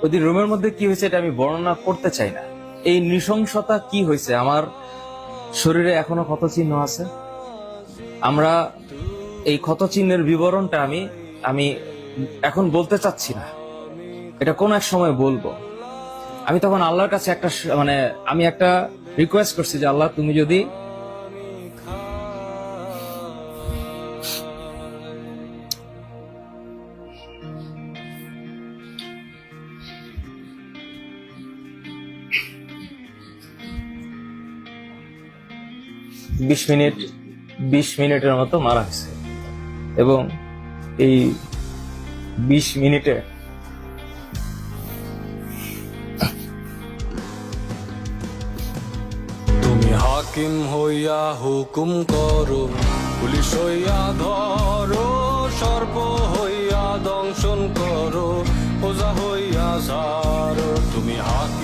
ওই দিন রুমের মধ্যে কি হয়েছে এটা আমি বর্ণনা করতে চাই না। এই নৃশংসতা কি হয়েছে, আমার শরীরে এখনো ক্ষত চিহ্ন আছে। আমরা এই ক্ষত চিহ্নের বিবরণটা আমি আমি এখন বলতে চাচ্ছি না, এটা কোন এক সময় বলবো। আমি তখন আল্লাহর কাছে আমি একটা রিকোয়েস্ট করছি যে আল্লাহ, তুমি যদি বিশ মিনিট 20 মিনিটের মতো মারা হয়েছে, এবং এই 20 মিনিটে তুমি হাকিম হইয়া হুকুম করো, পুলিশ হইয়া ধরো, সর্প হইয়া দংশন করো, ওজা হইয়া সারো। তুমি হাকিম